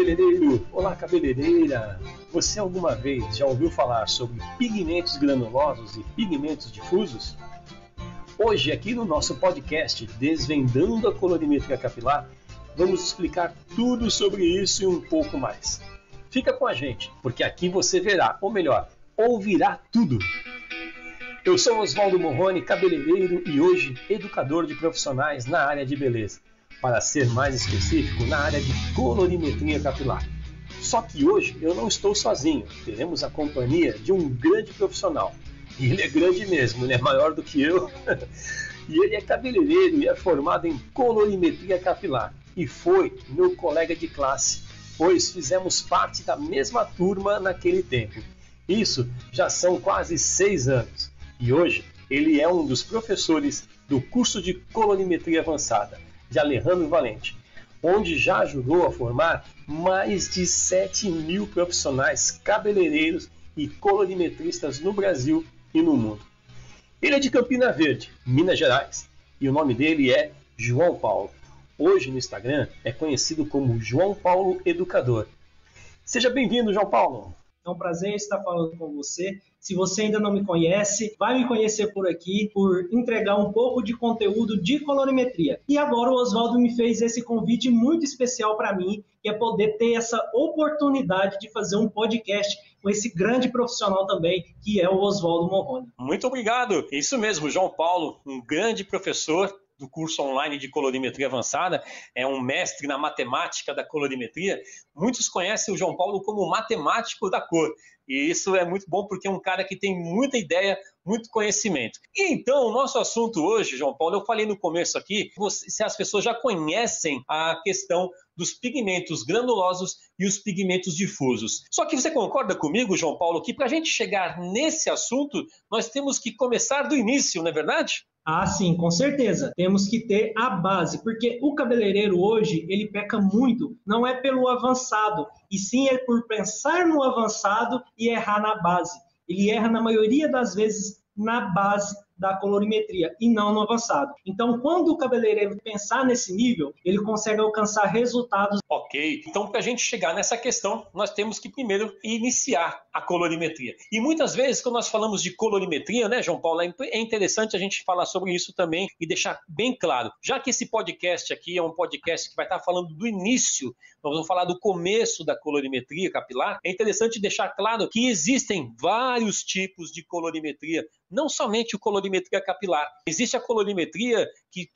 cabeleireiro! Olá, cabeleireira! Você alguma vez já ouviu falar sobre pigmentos granulosos e pigmentos difusos? Hoje, aqui no nosso podcast Desvendando a Colorimetria Capilar, vamos explicar tudo sobre isso e um pouco mais. Fica com a gente, porque aqui você verá, ou melhor, ouvirá tudo. Eu sou Oswaldo Morrone, cabeleireiro e hoje educador de profissionais na área de beleza. Para ser mais específico, na área de colorimetria capilar. Só que hoje eu não estou sozinho, teremos a companhia de um grande profissional. E ele é grande mesmo, ele é maior do que eu. E ele é cabeleireiro e é formado em colorimetria capilar. E foi meu colega de classe, pois fizemos parte da mesma turma naquele tempo. Isso já são quase 6 anos. E hoje ele é um dos professores do curso de colorimetria avançada de Alejandro Valente, onde já ajudou a formar mais de 7.000 profissionais cabeleireiros e colorimetristas no Brasil e no mundo. Ele é de Campina Verde, Minas Gerais, e o nome dele é João Paulo. Hoje no Instagram é conhecido como João Paulo Educador. Seja bem-vindo, João Paulo. É um prazer estar falando com você. Se você ainda não me conhece, vai me conhecer por aqui, por entregar um pouco de conteúdo de colorimetria. E agora o Oswaldo me fez esse convite muito especial para mim, que é poder ter essa oportunidade de fazer um podcast com esse grande profissional também, que é o Oswaldo Morrone. Muito obrigado. Isso mesmo, João Paulo, um grande professor do curso online de colorimetria avançada, é um mestre na matemática da colorimetria. Muitos conhecem o João Paulo como matemático da cor, e isso é muito bom porque é um cara que tem muita ideia, muito conhecimento. E então, o nosso assunto hoje, João Paulo, eu falei no começo aqui, se as pessoas já conhecem a questão dos pigmentos granulosos e os pigmentos difusos. Só que você concorda comigo, João Paulo, que para a gente chegar nesse assunto, nós temos que começar do início, não é verdade? Ah, sim, com certeza. Temos que ter a base, porque o cabeleireiro hoje, ele peca muito, não é pelo avançado, e sim é por pensar no avançado e errar na base. Ele erra na maioria das vezes na base da colorimetria e não no avançado. Então, quando o cabeleireiro pensar nesse nível, ele consegue alcançar resultados. Ok, então para a gente chegar nessa questão, nós temos que primeiro iniciar a colorimetria. E muitas vezes, quando nós falamos de colorimetria, né, João Paulo, é interessante a gente falar sobre isso também e deixar bem claro. Já que esse podcast aqui é um podcast que vai estar falando do início, nós vamos falar do começo da colorimetria capilar, é interessante deixar claro que existem vários tipos de colorimetria, não somente o colorimetria capilar. Existe a colorimetria que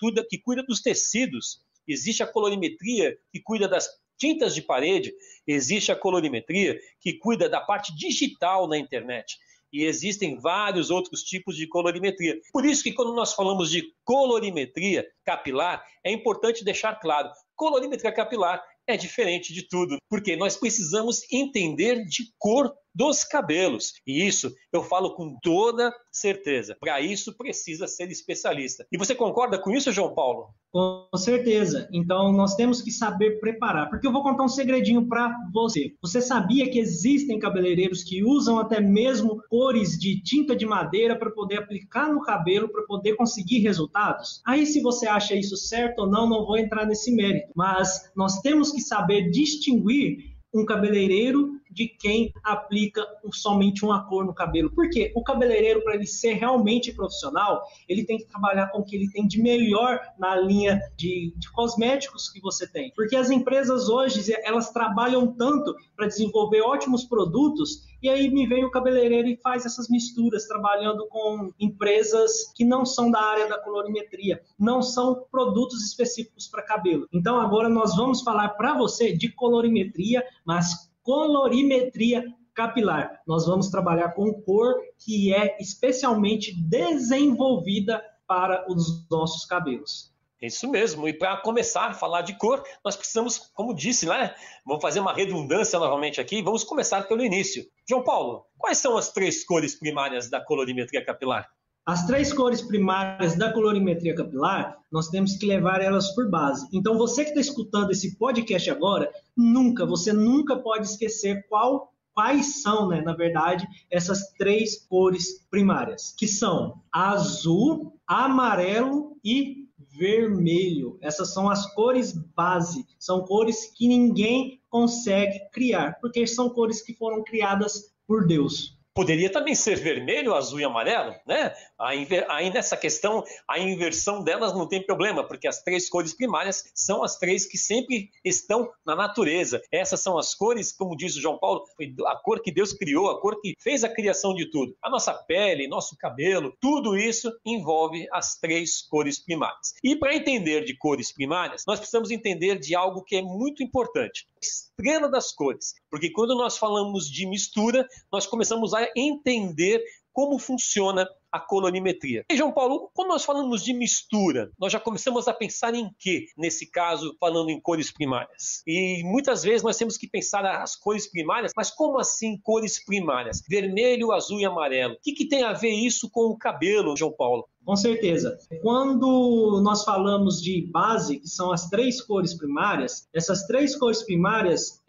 cuida dos tecidos, existe a colorimetria que cuida das tintas de parede, existe a colorimetria que cuida da parte digital na internet. E existem vários outros tipos de colorimetria. Por isso que quando nós falamos de colorimetria capilar, é importante deixar claro, colorimetria capilar é diferente de tudo, porque nós precisamos entender de cor dos cabelos. E isso eu falo com toda certeza. Para isso precisa ser especialista. E você concorda com isso, João Paulo? Com certeza. Então, nós temos que saber preparar. Porque eu vou contar um segredinho para você. Você sabia que existem cabeleireiros que usam até mesmo cores de tinta de madeira para poder aplicar no cabelo, para poder conseguir resultados? Aí, se você acha isso certo ou não, não vou entrar nesse mérito. Mas nós temos que saber distinguir um cabeleireiro de quem aplica somente uma cor no cabelo. Por quê? O cabeleireiro, para ele ser realmente profissional, ele tem que trabalhar com o que ele tem de melhor na linha de cosméticos que você tem. Porque as empresas hoje, elas trabalham tanto para desenvolver ótimos produtos, e aí me vem o cabeleireiro e faz essas misturas, trabalhando com empresas que não são da área da colorimetria, não são produtos específicos para cabelo. Então agora nós vamos falar para você de colorimetria, mas colorimetria capilar. Nós vamos trabalhar com cor que é especialmente desenvolvida para os nossos cabelos. Isso mesmo, e para começar a falar de cor, nós precisamos, como disse, né? Vamos fazer uma redundância novamente aqui, vamos começar pelo início. João Paulo, quais são as 3 cores primárias da colorimetria capilar? As 3 cores primárias da colorimetria capilar, nós temos que levar elas por base. Então, você que está escutando esse podcast agora, você nunca pode esquecer quais são, né, na verdade, essas 3 cores primárias, que são azul, amarelo e vermelho. Essas são as cores base, são cores que ninguém consegue criar, porque são cores que foram criadas por Deus. Poderia também ser vermelho, azul e amarelo, né? Aí nessa questão, a inversão delas não tem problema, porque as três cores primárias são as três que sempre estão na natureza. Essas são as cores, como diz o João Paulo, a cor que Deus criou, a cor que fez a criação de tudo. A nossa pele, nosso cabelo, tudo isso envolve as três cores primárias. E para entender de cores primárias, nós precisamos entender de algo que é muito importante. Estrela das cores, porque quando nós falamos de mistura, nós começamos a entender como funciona a colorimetria. E, João Paulo, quando nós falamos de mistura, nós já começamos a pensar em quê? Nesse caso, falando em cores primárias. E muitas vezes nós temos que pensar as cores primárias, mas como assim cores primárias? Vermelho, azul e amarelo. O que tem a ver isso com o cabelo, João Paulo? Com certeza. Quando nós falamos de base, que são as três cores primárias, essas três cores primárias,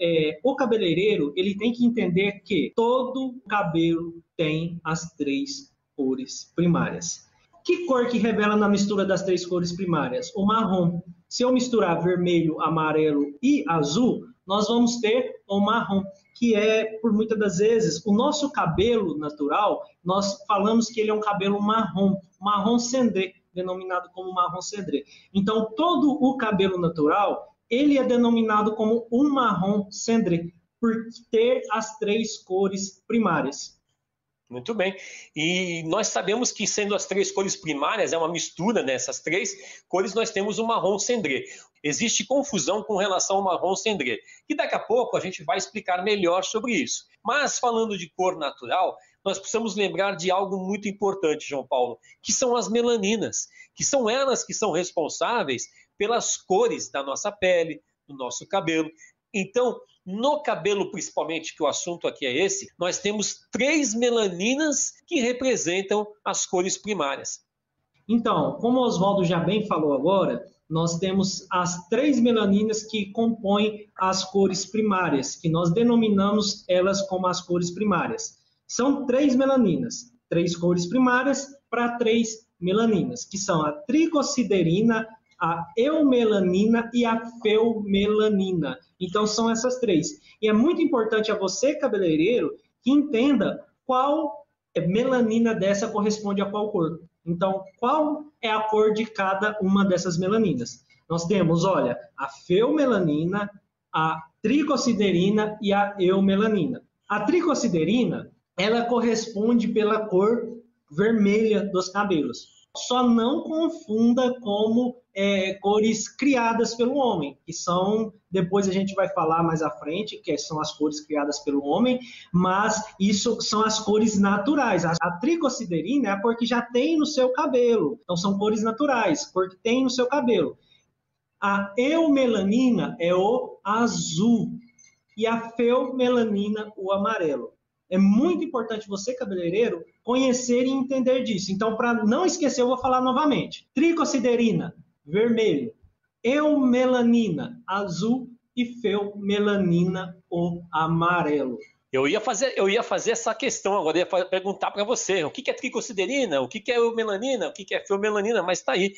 o cabeleireiro ele tem que entender que todo cabelo tem as três cores primárias. Que cor que revela na mistura das três cores primárias? O marrom. Se eu misturar vermelho, amarelo e azul, nós vamos ter o marrom, que é, por muitas das vezes, o nosso cabelo natural, nós falamos que ele é um cabelo marrom cendré, denominado como marrom cendré. Então, todo o cabelo natural, ele é denominado como um marrom cendré, por ter as três cores primárias. Muito bem. E nós sabemos que, sendo as três cores primárias, é uma mistura dessas três cores, nós temos o marrom cendré. Existe confusão com relação ao marrom cendré, que daqui a pouco a gente vai explicar melhor sobre isso. Mas, falando de cor natural, nós precisamos lembrar de algo muito importante, João Paulo, que são as melaninas, que são elas que são responsáveis pelas cores da nossa pele, do nosso cabelo. Então, no cabelo, principalmente, que o assunto aqui é esse, nós temos três melaninas que representam as cores primárias. Então, como o Oswaldo já bem falou agora, nós temos as três melaninas que compõem as cores primárias, que nós denominamos elas como as cores primárias. São três melaninas, três cores primárias para três melaninas, que são a tricosiderina, a eumelanina e a feumelanina. Então, são essas três. E é muito importante a você, cabeleireiro, que entenda qual melanina dessa corresponde a qual cor. Então, qual é a cor de cada uma dessas melaninas? Nós temos, olha, a feumelanina, a tricosiderina e a eumelanina. A tricosiderina, ela corresponde pela cor vermelha dos cabelos. Só não confunda como cores criadas pelo homem, que são, depois a gente vai falar mais à frente, que são as cores criadas pelo homem, mas isso são as cores naturais. A tricosiderina é a cor que já tem no seu cabelo, então são cores naturais, cor que tem no seu cabelo. A eumelanina é o azul e a feumelanina o amarelo. É muito importante você, cabeleireiro, conhecer e entender disso. Então, para não esquecer, eu vou falar novamente. Tricosiderina, vermelho. Eumelanina, azul. E feumelanina, o amarelo. Eu ia fazer essa questão agora, eu ia perguntar para você, o que é tricosiderina, o que é eumelanina, o que é feumelanina, mas está aí.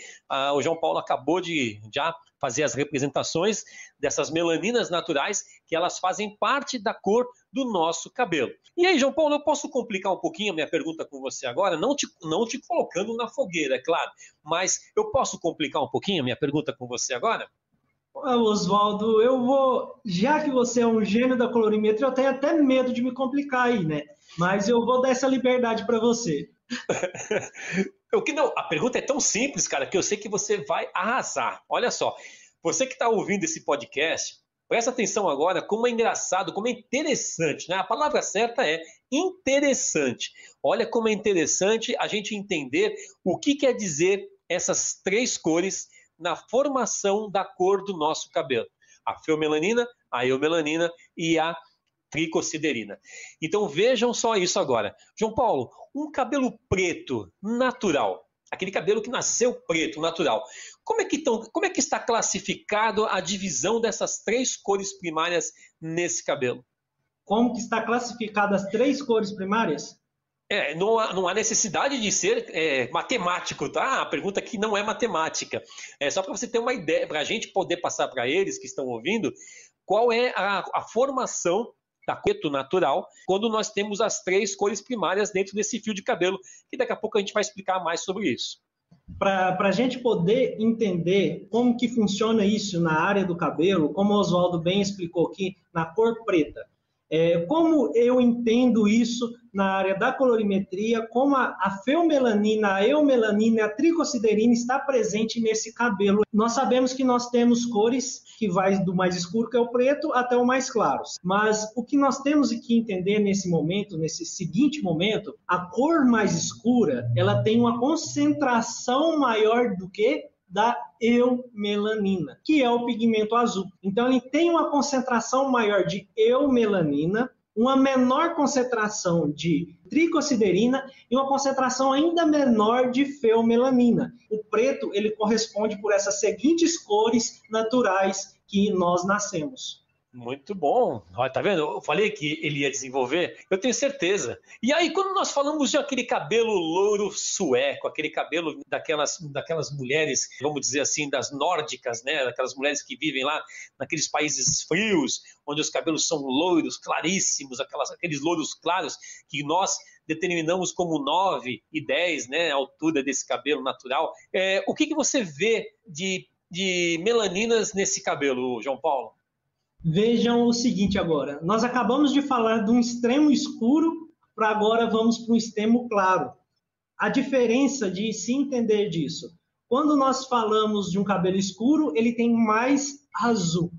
O João Paulo acabou de já fazer as representações dessas melaninas naturais, que elas fazem parte da cor do nosso cabelo. E aí, João Paulo, eu posso complicar um pouquinho a minha pergunta com você agora, não te colocando na fogueira, é claro, mas eu posso complicar um pouquinho a minha pergunta com você agora? Oswaldo, já que você é um gênio da colorimetria, eu tenho até medo de me complicar aí, né? Mas eu vou dar essa liberdade para você. A pergunta é tão simples, cara, que eu sei que você vai arrasar. Olha só, você que está ouvindo esse podcast, presta atenção agora como é engraçado, como é interessante, né? A palavra certa é interessante. Olha como é interessante a gente entender o que quer dizer essas três cores na formação da cor do nosso cabelo. A feumelanina, a eumelanina e a tricosiderina. Então vejam só isso agora. João Paulo, um cabelo preto natural, aquele cabelo que nasceu preto, natural, como é que está classificado a divisão dessas três cores primárias nesse cabelo? Como que está classificada as três cores primárias? Não há necessidade de ser matemático, tá? A pergunta aqui não é matemática. É só para você ter uma ideia, para a gente poder passar para eles que estão ouvindo, qual é a formação da preto natural quando nós temos as 3 cores primárias dentro desse fio de cabelo, que daqui a pouco a gente vai explicar mais sobre isso. Para a gente poder entender como que funciona isso na área do cabelo, como o Oswaldo bem explicou aqui, na cor preta, como eu entendo isso na área da colorimetria, como a feomelanina, a eumelanina e a tricosiderina está presente nesse cabelo. Nós sabemos que nós temos cores que vai do mais escuro, que é o preto, até o mais claro. Mas o que nós temos que entender nesse momento, nesse seguinte momento, a cor mais escura, ela tem uma concentração maior do que da eumelanina, que é o pigmento azul. Então, ele tem uma concentração maior de eumelanina, uma menor concentração de tricosiderina e uma concentração ainda menor de feomelanina. O preto, ele corresponde por essas seguintes cores naturais que nós nascemos. Muito bom. Olha, tá vendo? Eu falei que ele ia desenvolver. Eu tenho certeza. E aí, quando nós falamos de aquele cabelo louro sueco, aquele cabelo daquelas mulheres, vamos dizer assim, das nórdicas, né? Daquelas mulheres que vivem lá naqueles países frios, onde os cabelos são loiros, claríssimos, aqueles louros claros que nós determinamos como 9 e 10, né? A altura desse cabelo natural. O que você vê de melaninas nesse cabelo, João Paulo? Vejam o seguinte agora, nós acabamos de falar de um extremo escuro, para agora vamos para um extremo claro. A diferença de se entender disso, quando nós falamos de um cabelo escuro, ele tem mais azul.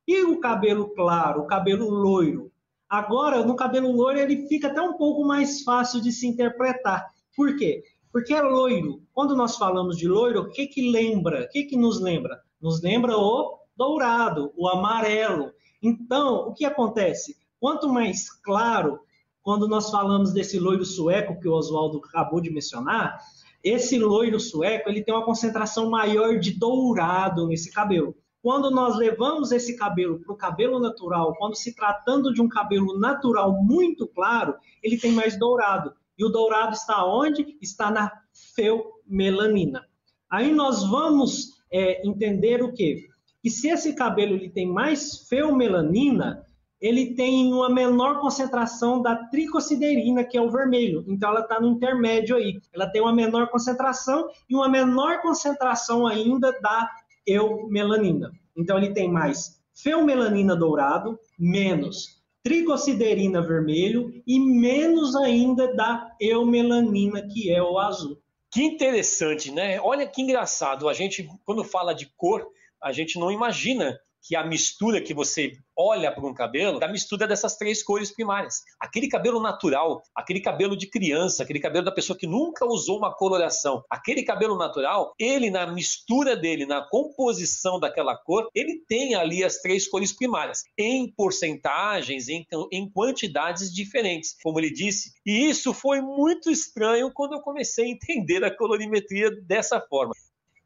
E o cabelo claro, o cabelo loiro? Agora, no cabelo loiro, ele fica até um pouco mais fácil de se interpretar. Por quê? Porque é loiro. Quando nós falamos de loiro, o que lembra? O que nos lembra? Nos lembra o dourado, o amarelo. Então, o que acontece? Quanto mais claro, quando nós falamos desse loiro sueco que o Oswaldo acabou de mencionar, esse loiro sueco ele tem uma concentração maior de dourado nesse cabelo. Quando nós levamos esse cabelo para o cabelo natural, quando se tratando de um cabelo natural muito claro, ele tem mais dourado. E o dourado está onde? Está na feomelanina. Aí nós vamos entender o quê? Que se esse cabelo ele tem mais feomelanina, ele tem uma menor concentração da tricosiderina, que é o vermelho. Então, ela está no intermédio aí. Ela tem uma menor concentração e uma menor concentração ainda da eumelanina. Então, ele tem mais feomelanina dourado, menos tricosiderina vermelho e menos ainda da eumelanina, que é o azul. Que interessante, né? Olha que engraçado. A gente, quando fala de cor, a gente não imagina que a mistura que você olha para um cabelo, a mistura dessas 3 cores primárias. Aquele cabelo natural, aquele cabelo de criança, aquele cabelo da pessoa que nunca usou uma coloração, aquele cabelo natural, ele na mistura dele, na composição daquela cor, ele tem ali as 3 cores primárias, em porcentagens, em quantidades diferentes, como ele disse. E isso foi muito estranho quando eu comecei a entender a colorimetria dessa forma.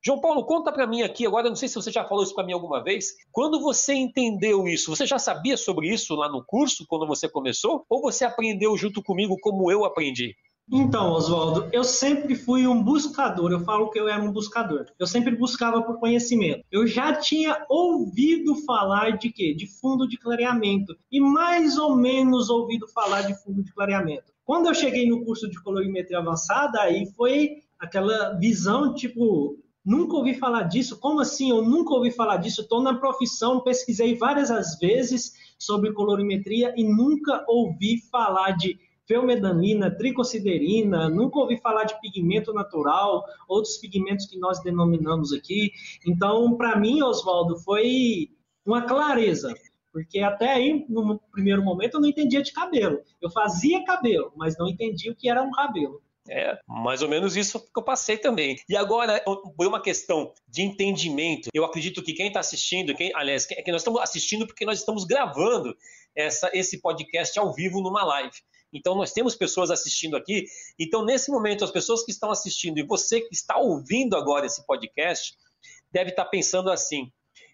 João Paulo, conta para mim aqui, agora não sei se você já falou isso para mim alguma vez, quando você entendeu isso, você já sabia sobre isso lá no curso, quando você começou, ou você aprendeu junto comigo como eu aprendi? Então, Oswaldo, eu sempre fui um buscador, eu falo que eu era um buscador, eu sempre buscava por conhecimento. Eu já tinha ouvido falar de quê? De fundo de clareamento, e mais ou menos ouvido falar de fundo de clareamento. Quando eu cheguei no curso de colorimetria avançada, aí foi aquela visão tipo... Nunca ouvi falar disso? Como assim? Eu nunca ouvi falar disso. Estou na profissão, pesquisei várias vezes sobre colorimetria e nunca ouvi falar de feomelanina, tricosiderina, nunca ouvi falar de pigmento natural, outros pigmentos que nós denominamos aqui. Então, para mim, Oswaldo, foi uma clareza, porque até aí, no primeiro momento, eu não entendia de cabelo. Eu fazia cabelo, mas não entendia o que era um cabelo. Mais ou menos isso que eu passei também. E agora, por uma questão de entendimento, eu acredito que quem está assistindo, que nós estamos assistindo porque nós estamos gravando esse podcast ao vivo numa live. Então, nós temos pessoas assistindo aqui. Então, nesse momento, as pessoas que estão assistindo e você que está ouvindo agora esse podcast, deve estar pensando assim,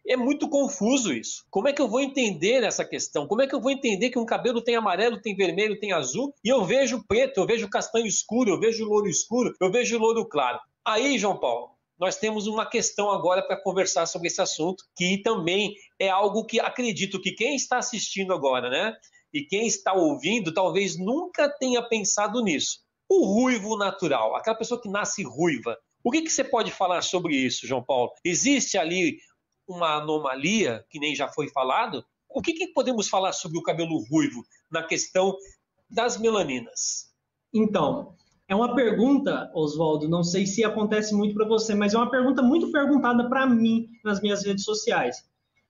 é muito confuso isso. Como é que eu vou entender essa questão? Como é que eu vou entender que um cabelo tem amarelo, tem vermelho, tem azul, e eu vejo preto, eu vejo castanho escuro, eu vejo louro escuro, eu vejo louro claro? Aí, João Paulo, nós temos uma questão agora para conversar sobre esse assunto, que também é algo que acredito que quem está assistindo agora, né, e quem está ouvindo, talvez nunca tenha pensado nisso. O ruivo natural, aquela pessoa que nasce ruiva. O que você pode falar sobre isso, João Paulo? Existe ali uma anomalia, que nem já foi falado? O que podemos falar sobre o cabelo ruivo na questão das melaninas? Então, é uma pergunta, Oswaldo, não sei se acontece muito para você, mas é uma pergunta muito perguntada para mim nas minhas redes sociais.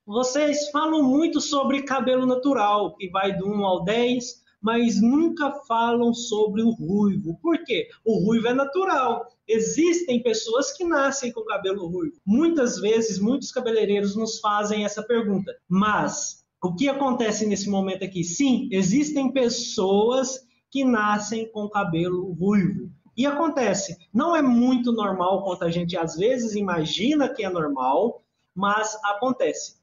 Vocês falam muito sobre cabelo natural, que vai do 1 ao 10, mas nunca falam sobre o ruivo. Por quê? O ruivo é natural. Existem pessoas que nascem com cabelo ruivo. Muitas vezes, muitos cabeleireiros nos fazem essa pergunta. Mas o que acontece nesse momento aqui? Sim, existem pessoas que nascem com cabelo ruivo. E acontece, não é muito normal quanto a gente às vezes imagina que é normal, mas acontece.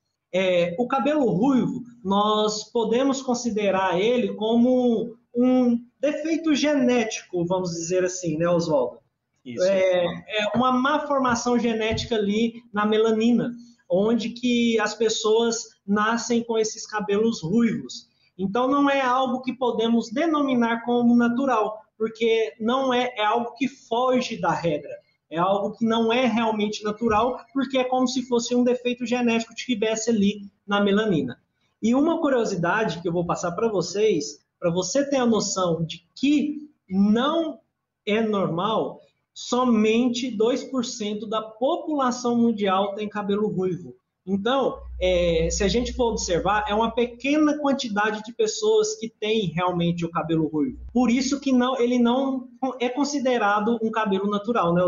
O cabelo ruivo, nós podemos considerar ele como um defeito genético, vamos dizer assim, né, Oswaldo? Isso. É uma má formação genética ali na melanina, onde que as pessoas nascem com esses cabelos ruivos. Então, não é algo que podemos denominar como natural, porque não é algo que foge da regra. É algo que não é realmente natural, porque é como se fosse um defeito genético que estivesse ali na melanina. E uma curiosidade que eu vou passar para vocês, para você ter a noção de que não é normal, somente 2% da população mundial tem cabelo ruivo. Então, se a gente for observar, é uma pequena quantidade de pessoas que têm realmente o cabelo ruivo. Por isso que ele não é considerado um cabelo natural, né?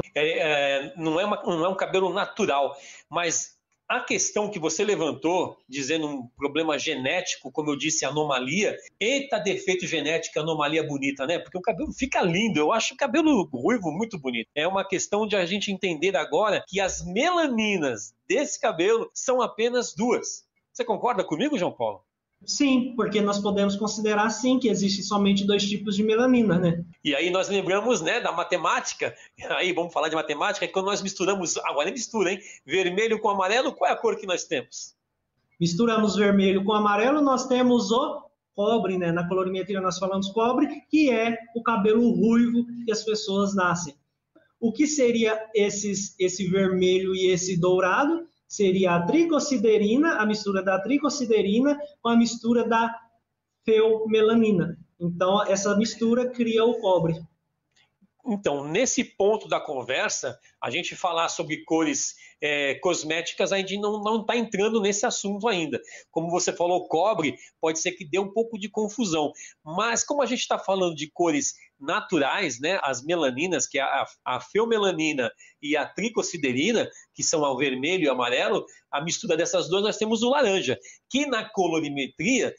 Não é um cabelo natural, mas a questão que você levantou, dizendo um problema genético, como eu disse, anomalia, eita, defeito genético, anomalia bonita, né? Porque o cabelo fica lindo, eu acho o cabelo ruivo muito bonito. É uma questão de a gente entender agora que as melaninas desse cabelo são apenas 2. Você concorda comigo, João Paulo? Sim, porque nós podemos considerar, sim, que existem somente 2 tipos de melanina, né? E aí nós lembramos, né, da matemática, aí vamos falar de matemática, que quando nós misturamos, agora é mistura, hein? Vermelho com amarelo, qual é a cor que nós temos? Misturamos vermelho com amarelo, nós temos o cobre, né? Na colorimetria nós falamos cobre, que é o cabelo ruivo que as pessoas nascem. O que seria esse vermelho e esse dourado? Seria a tricosiderina, a mistura da tricosiderina com a mistura da feomelanina. Então, essa mistura cria o cobre. Então, nesse ponto da conversa, a gente falar sobre cores cosméticas, a gente não está entrando nesse assunto ainda. Como você falou, cobre, pode ser que dê um pouco de confusão. Mas como a gente está falando de cores naturais, né, as melaninas, que é a feomelanina e a tricosiderina, que são o vermelho e o amarelo, a mistura dessas duas nós temos o laranja, que na colorimetria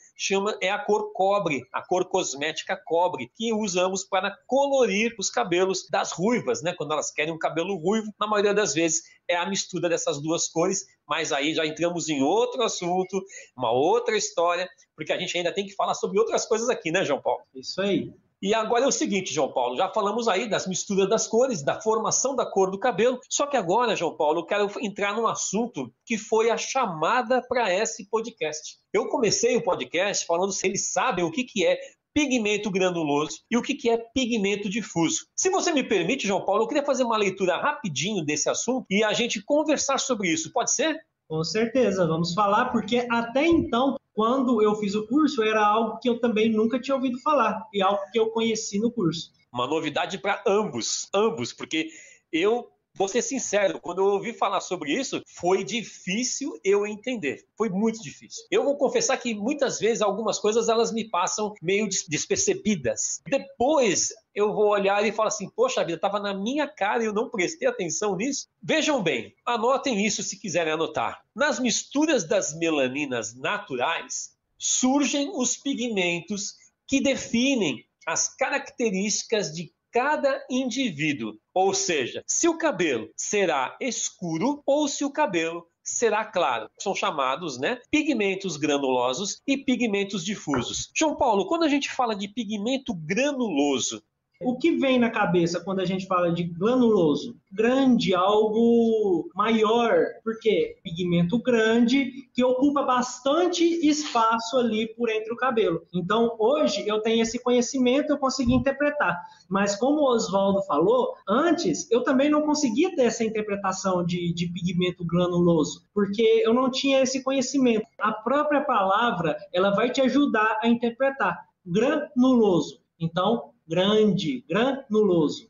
é a cor cobre, a cor cosmética cobre, que usamos para colorir os cabelos das ruivas, né? Quando elas querem um cabelo ruivo, na maioria das vezes é a mistura dessas duas cores, mas aí já entramos em outro assunto, uma outra história, porque a gente ainda tem que falar sobre outras coisas aqui, né, João Paulo? Isso aí. E agora é o seguinte, João Paulo, já falamos aí das misturas das cores, da formação da cor do cabelo, só que agora, João Paulo, eu quero entrar num assunto que foi a chamada para esse podcast. Eu comecei o podcast falando se eles sabem o que é pigmento granuloso e o que é pigmento difuso. Se você me permite, João Paulo, eu queria fazer uma leitura rapidinho desse assunto e a gente conversar sobre isso, pode ser? Com certeza, vamos falar, porque até então, quando eu fiz o curso, era algo que eu também nunca tinha ouvido falar, e algo que eu conheci no curso. Uma novidade para ambos, porque eu vou ser sincero, quando eu ouvi falar sobre isso, foi difícil eu entender, foi muito difícil. Eu vou confessar que muitas vezes algumas coisas elas me passam meio despercebidas. Depois eu vou olhar e falar assim, poxa vida, estava na minha cara e eu não prestei atenção nisso. Vejam bem, anotem isso se quiserem anotar. Nas misturas das melaninas naturais, surgem os pigmentos que definem as características de cada indivíduo, ou seja, se o cabelo será escuro ou se o cabelo será claro. São chamados, né, pigmentos granulosos e pigmentos difusos. João Paulo, quando a gente fala de pigmento granuloso, O que vem na cabeça quando a gente fala de granuloso? Grande, algo maior, porque pigmento grande que ocupa bastante espaço ali por entre o cabelo. Então, hoje eu tenho esse conhecimento, eu consegui interpretar. Mas como o Oswaldo falou, antes eu também não conseguia ter essa interpretação de pigmento granuloso, porque eu não tinha esse conhecimento. A própria palavra, ela vai te ajudar a interpretar. Granuloso. Então, grande, granuloso.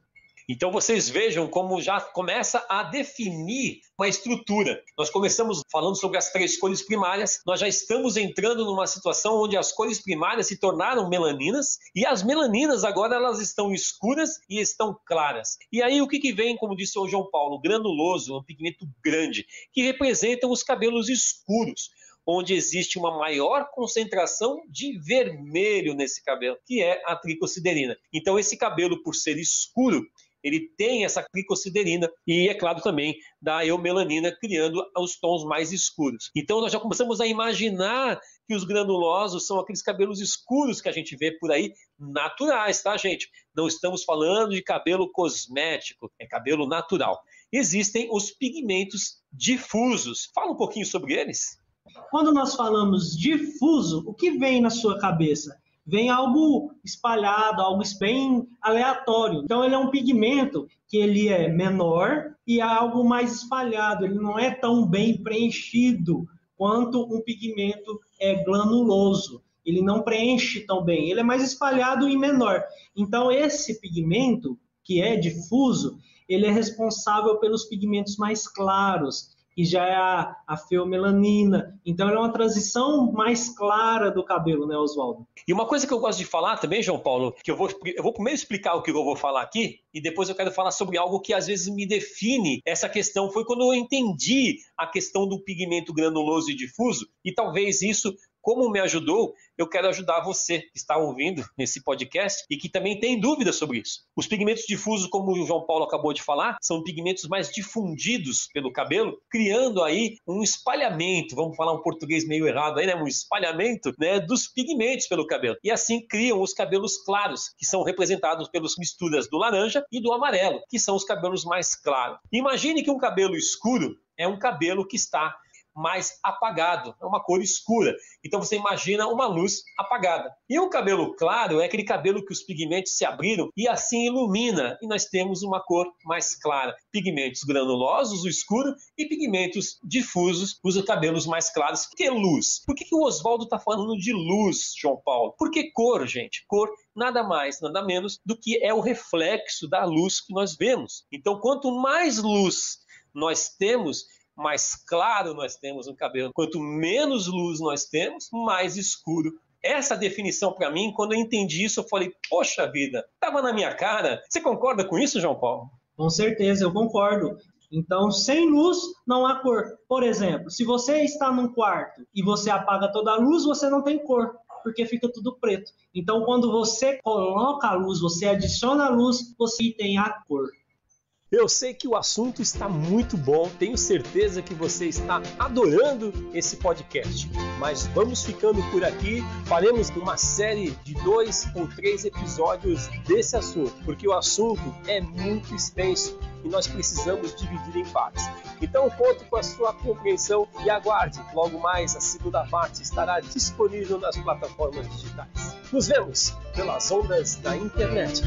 Então vocês vejam como já começa a definir uma estrutura. Nós começamos falando sobre as 3 cores primárias, nós já estamos entrando numa situação onde as cores primárias se tornaram melaninas, e as melaninas agora elas estão escuras e estão claras. E aí o que vem, como disse o João Paulo, granuloso, um pigmento grande, que representam os cabelos escuros, onde existe uma maior concentração de vermelho nesse cabelo, que é a tricosiderina. Então esse cabelo, por ser escuro, ele tem essa tricosiderina e, é claro, também da eumelanina, criando os tons mais escuros. Então nós já começamos a imaginar que os granulosos são aqueles cabelos escuros que a gente vê por aí, naturais, tá, gente? Não estamos falando de cabelo cosmético, é cabelo natural. Existem os pigmentos difusos. Fala um pouquinho sobre eles. Quando nós falamos difuso, o que vem na sua cabeça? Vem algo espalhado, algo bem aleatório. Então ele é um pigmento que ele é menor e é algo mais espalhado, ele não é tão bem preenchido quanto um pigmento granuloso. Ele não preenche tão bem, ele é mais espalhado e menor. Então esse pigmento, que é difuso, ele é responsável pelos pigmentos mais claros, que já é a feomelanina. Então, é uma transição mais clara do cabelo, né, Oswaldo? E uma coisa que eu gosto de falar também, João Paulo, que eu vou primeiro explicar o que eu vou falar aqui, e depois eu quero falar sobre algo que às vezes me define essa questão. Foi quando eu entendi a questão do pigmento granuloso e difuso, e talvez isso, como me ajudou, eu quero ajudar você que está ouvindo nesse podcast e que também tem dúvidas sobre isso. Os pigmentos difusos, como o João Paulo acabou de falar, são pigmentos mais difundidos pelo cabelo, criando aí um espalhamento, vamos falar um português meio errado aí, né? Um espalhamento, né, dos pigmentos pelo cabelo. E assim criam os cabelos claros, que são representados pelas misturas do laranja e do amarelo, que são os cabelos mais claros. Imagine que um cabelo escuro é um cabelo que está mais apagado, é uma cor escura. Então você imagina uma luz apagada. E o cabelo claro é aquele cabelo que os pigmentos se abriram e assim ilumina. E nós temos uma cor mais clara. Pigmentos granulosos, o escuro, e pigmentos difusos, os cabelos mais claros. Por que luz? Por que o Oswaldo está falando de luz, João Paulo? Porque cor, gente, cor nada mais, nada menos do que é o reflexo da luz que nós vemos. Então quanto mais luz nós temos, mais claro nós temos no cabelo. Quanto menos luz nós temos, mais escuro. Essa definição, para mim, quando eu entendi isso, eu falei, poxa vida, estava na minha cara. Você concorda com isso, João Paulo? Com certeza, eu concordo. Então, sem luz, não há cor. Por exemplo, se você está num quarto e você apaga toda a luz, você não tem cor, porque fica tudo preto. Então, quando você coloca a luz, você adiciona a luz, você tem a cor. Eu sei que o assunto está muito bom, tenho certeza que você está adorando esse podcast. Mas vamos ficando por aqui, faremos uma série de 2 ou 3 episódios desse assunto, porque o assunto é muito extenso e nós precisamos dividir em partes. Então conto com a sua compreensão e aguarde, logo mais a segunda parte estará disponível nas plataformas digitais. Nos vemos pelas ondas da internet.